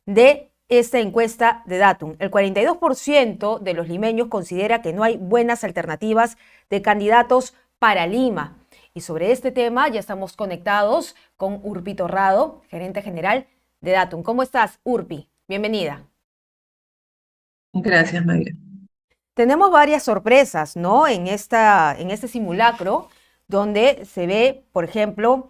de esta encuesta de Datum. El 42% de los limeños considera que no hay buenas alternativas de candidatos para Lima. Y sobre este tema ya estamos conectados con Urpi Torrado, gerente general de Datum. ¿Cómo estás, Urpi? Bienvenida. Gracias, Mayra. Tenemos varias sorpresas, ¿no? En este simulacro, donde se ve, por ejemplo,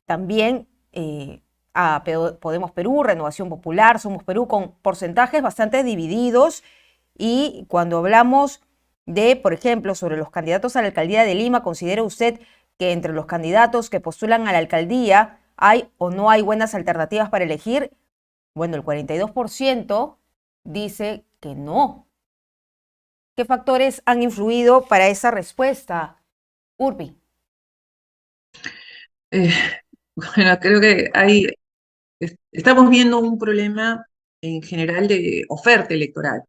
también a Podemos Perú, Renovación Popular, Somos Perú, con porcentajes bastante divididos. Y cuando hablamos de, por ejemplo, sobre los candidatos a la alcaldía de Lima, ¿considera usted que entre los candidatos que postulan a la alcaldía hay o no hay buenas alternativas para elegir? Bueno, el 42% dice que no. ¿Qué factores han influido para esa respuesta, Urpi? Eh, bueno, creo que estamos viendo un problema en general de oferta electoral.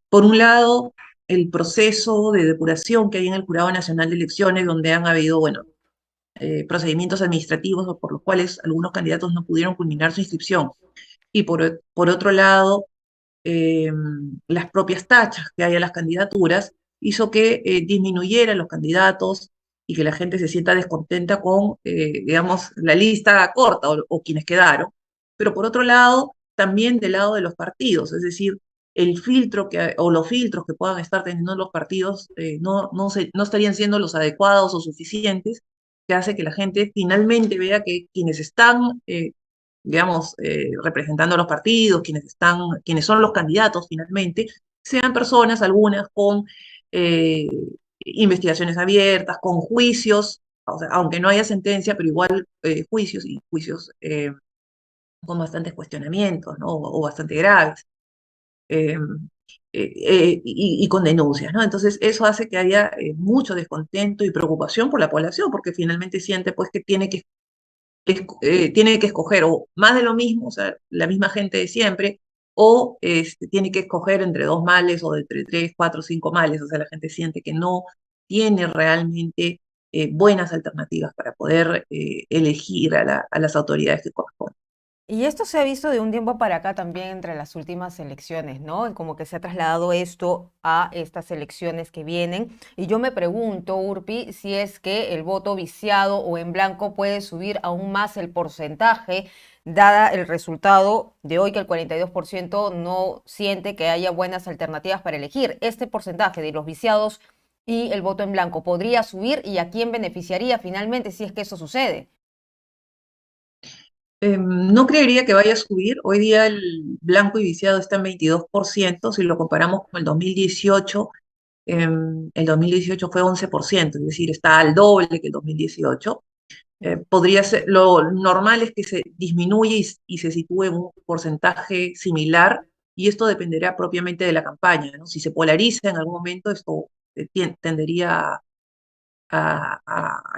Por un lado, el proceso de depuración que hay en el Jurado Nacional de Elecciones, donde han habido, bueno, procedimientos administrativos por los cuales algunos candidatos no pudieron culminar su inscripción. Y por otro lado, eh, las propias tachas que hay a las candidaturas hizo que disminuyeran los candidatos y que la gente se sienta descontenta con, digamos, la lista corta o quienes quedaron. Pero por otro lado, también del lado de los partidos, es decir, el filtro o los filtros que puedan estar teniendo los partidos no estarían siendo los adecuados o suficientes, que hace que la gente finalmente vea que quienes están digamos, representando a los partidos, quienes son los candidatos finalmente, sean personas, algunas con eh, investigaciones abiertas, con juicios, o sea, aunque no haya sentencia, pero igual juicios y juicios con bastantes cuestionamientos, ¿no? O bastante graves. eh, y con denuncias, ¿no? Entonces eso hace que haya mucho descontento y preocupación por la población, porque finalmente siente pues que tiene que escoger o más de lo mismo, o sea, la misma gente de siempre, o tiene que escoger entre dos males o entre tres, cuatro, cinco males, o sea, la gente siente que no tiene realmente buenas alternativas para poder elegir a las autoridades que corresponden. Y esto se ha visto de un tiempo para acá también entre las últimas elecciones, ¿no? Como que se ha trasladado esto a estas elecciones que vienen. Y yo me pregunto, Urpi, si es que el voto viciado o en blanco puede subir aún más el porcentaje, dada el resultado de hoy que el 42% no siente que haya buenas alternativas para elegir. Este porcentaje de los viciados y el voto en blanco podría subir, y a quién beneficiaría finalmente si es que eso sucede. No creería que vaya a subir. Hoy día el blanco y viciado está en 22%. Si lo comparamos con el 2018, el 2018 fue 11%, es decir, está al doble que el 2018. Podría ser, lo normal es que se disminuya y se sitúe en un porcentaje similar, y esto dependerá propiamente de la campaña, ¿no? Si se polariza en algún momento, esto tendería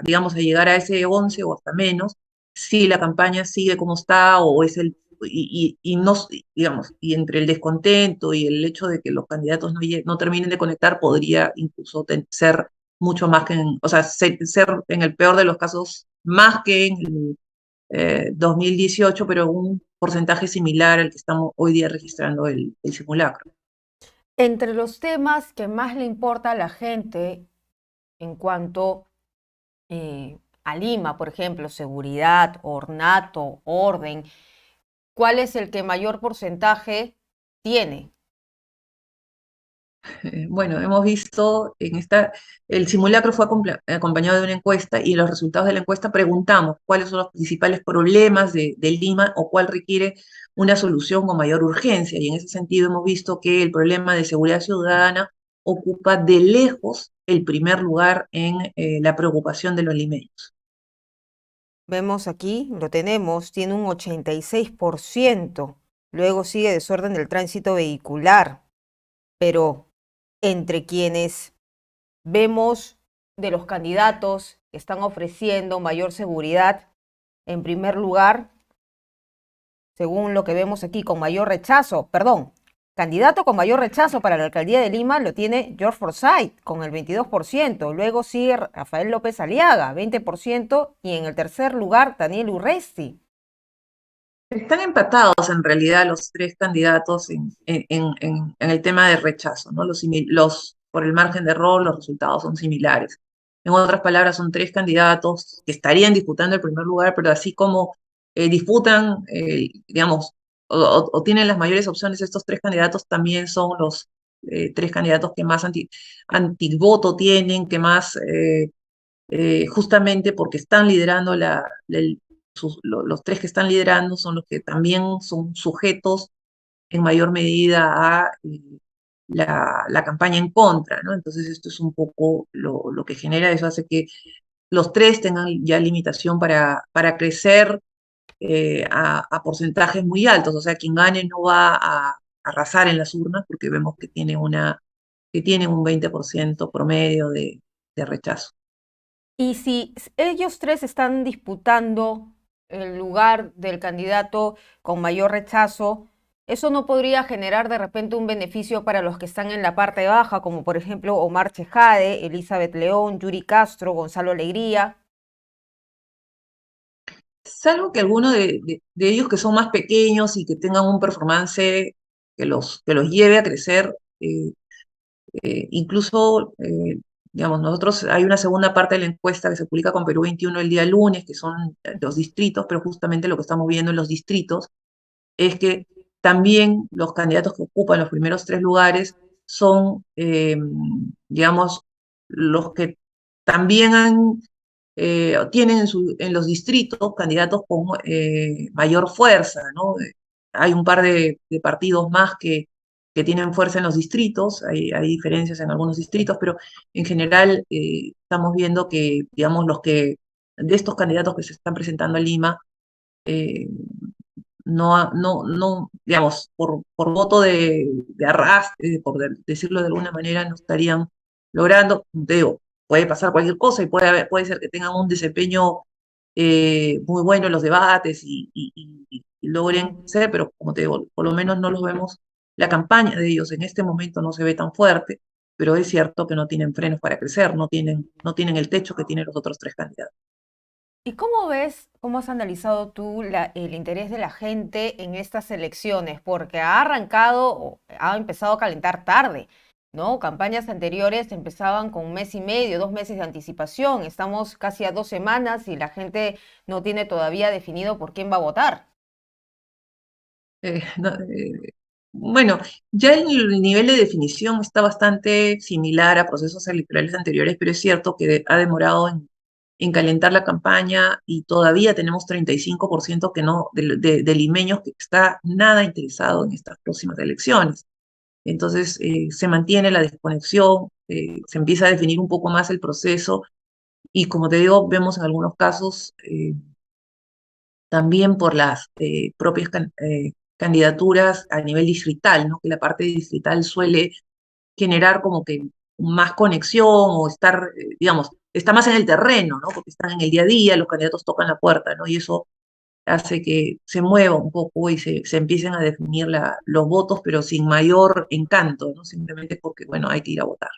digamos, a llegar a ese 11 o hasta menos. Si la campaña sigue como está o es y no, digamos, y entre el descontento y el hecho de que los candidatos no terminen de conectar, podría incluso ser mucho más que o sea, ser en el peor de los casos más que en el 2018, pero un porcentaje similar al que estamos hoy día registrando el simulacro. Entre los temas que más le importa a la gente en cuanto a Lima, por ejemplo, seguridad, ornato, orden, ¿cuál es el que mayor porcentaje tiene? Bueno, hemos visto el simulacro fue acompañado de una encuesta, y en los resultados de la encuesta preguntamos cuáles son los principales problemas de Lima o cuál requiere una solución con mayor urgencia. Y en ese sentido hemos visto que el problema de seguridad ciudadana ocupa de lejos el primer lugar en la preocupación de los limeños. Vemos aquí, lo tenemos, tiene un 86%. Luego sigue desorden del tránsito vehicular, pero entre quienes vemos de los candidatos que están ofreciendo mayor seguridad, en primer lugar, según lo que vemos aquí, con mayor rechazo, perdón, candidato con mayor rechazo para la alcaldía de Lima lo tiene George Forsyth con el 22%, luego sigue Rafael López Aliaga, 20%, y en el tercer lugar Daniel Urresti. Están empatados en realidad los tres candidatos en el tema de rechazo, ¿no? Por el margen de error, los resultados son similares. En otras palabras, son tres candidatos que estarían disputando el primer lugar, pero así como disputan, digamos, o tienen las mayores opciones, estos tres candidatos también son los tres candidatos que más antivoto tienen, que más justamente porque están liderando los tres que están liderando son los que también son sujetos en mayor medida a la campaña en contra, ¿no? Entonces esto es un poco lo que genera, eso hace que los tres tengan ya limitación para crecer a porcentajes muy altos, o sea, quien gane no va a arrasar en las urnas porque vemos que tiene un 20% promedio de rechazo. Y si ellos tres están disputando el lugar del candidato con mayor rechazo, ¿eso no podría generar de repente un beneficio para los que están en la parte baja, como por ejemplo Omar Chejade, Elizabeth León, Yuri Castro, Gonzalo Alegría? Salvo que alguno de ellos que son más pequeños y que tengan un performance que los lleve a crecer, incluso, digamos, nosotros hay una segunda parte de la encuesta que se publica con Perú 21 el día lunes, que son los distritos, pero justamente lo que estamos viendo en los distritos es que también los candidatos que ocupan los primeros tres lugares son, digamos, los que también tienen en los distritos candidatos con mayor fuerza, ¿no? Hay un par de partidos más que tienen fuerza en los distritos, hay diferencias en algunos distritos, pero en general estamos viendo que, digamos, de estos candidatos que se están presentando en Lima, eh, no, digamos, por voto de arrastre, decirlo de alguna manera, no estarían logrando, te digo, puede pasar cualquier cosa y puede ser que tengan un desempeño muy bueno en los debates y logren ser, pero como te digo, por lo menos no los vemos, la campaña de ellos en este momento no se ve tan fuerte, pero es cierto que no tienen frenos para crecer, no tienen el techo que tienen los otros tres candidatos. ¿Y cómo ves, cómo has analizado tú el interés de la gente en estas elecciones? Porque ha arrancado, o ha empezado a calentar tarde, ¿no? Campañas anteriores empezaban con un mes y medio, 2 meses de anticipación. Estamos casi a 2 semanas y la gente no tiene todavía definido por quién va a votar. No, bueno, ya el nivel de definición está bastante similar a procesos electorales anteriores, pero es cierto que ha demorado en calentar la campaña y todavía tenemos 35% que no, de limeños que está nada interesado en estas próximas elecciones. Entonces, se mantiene la desconexión, se empieza a definir un poco más el proceso y como te digo, vemos en algunos casos también por las propias candidaturas a nivel distrital, ¿no? Que la parte distrital suele generar como que más conexión o estar, digamos, está más en el terreno, ¿no? Porque están en el día a día, los candidatos tocan la puerta, ¿no? Y eso hace que se mueva un poco y se empiecen a definir los votos, pero sin mayor encanto, ¿no? Simplemente porque, bueno, hay que ir a votar.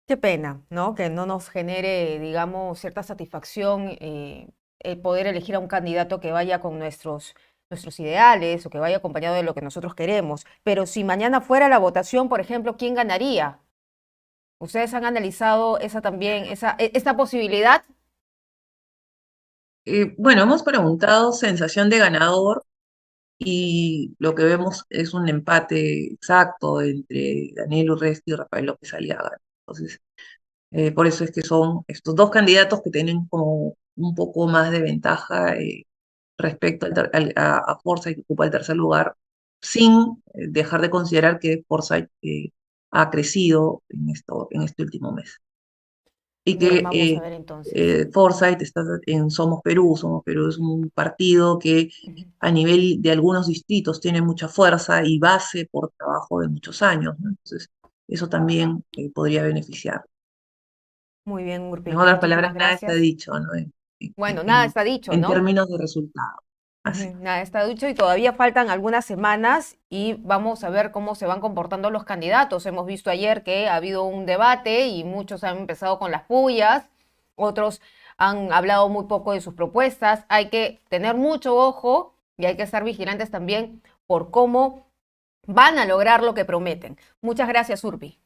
Qué pena, ¿no? Que no nos genere, digamos, cierta satisfacción el poder elegir a un candidato que vaya con nuestros ideales o que vaya acompañado de lo que nosotros queremos. Pero si mañana fuera la votación, por ejemplo, ¿quién ganaría? ¿Ustedes han analizado esa también, esta posibilidad? Bueno, hemos preguntado sensación de ganador y lo que vemos es un empate exacto entre Daniel Urresti y Rafael López Aliaga. Entonces, por eso es que son estos dos candidatos que tienen como un poco más de ventaja respecto a Forsyth, que ocupa el tercer lugar, sin dejar de considerar que Forsyth ha crecido en este último mes. Y Bien, que vamos a ver entonces. Forsyth está en Somos Perú. Somos Perú es un partido que Ujú. a nivel de algunos distritos tiene mucha fuerza y base por trabajo de muchos años, ¿no? Entonces, eso también podría beneficiar. Muy bien, En Urpilke, otras palabras, muchísimas nada está gracias. dicho, ¿no? Bueno, nada está dicho, En ¿no? términos de resultados. Así. Ujú, nada está dicho y todavía faltan algunas semanas y vamos a ver cómo se van comportando los candidatos. Hemos visto ayer que ha habido un debate y muchos han empezado con las pullas, otros han hablado muy poco de sus propuestas. Hay que tener mucho ojo y hay que estar vigilantes también por cómo van a lograr lo que prometen. Muchas gracias, Urbi.